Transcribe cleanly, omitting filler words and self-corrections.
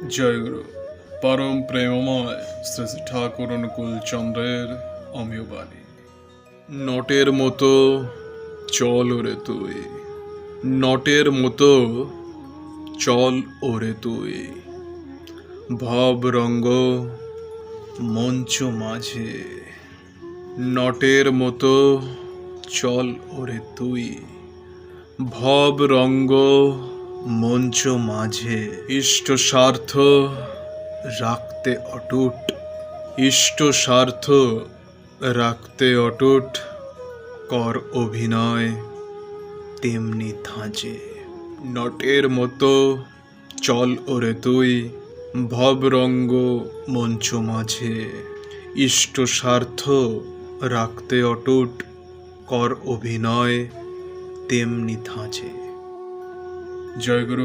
জয়গুরু পরম প্রেমময় শ্রী শ্রী ঠাকুর অনুকূল চন্দ্রের অমিয় বাণী। নটের মতো চল ওরে তুই, নটের মতো চল ওরে তুই, ভব রঙ্গ মঞ্চ মাঝে। নটের মতো চল ওরে তুই, ভব রঙ্গ মঞ্চ মাঝে। ইষ্ট স্বার্থ রাখতে অটুট, ইষ্ট স্বার্থ রাখতে অটুট, কর অভিনয় তেমনি ধাঁচে। নটের মতো চল ওরে তুই, ভবরঙ্গ মঞ্চ মাঝে। ইষ্ট স্বার্থ রাখতে অটুট, কর অভিনয় তেমনি ধাঁচে। জয়গুরু।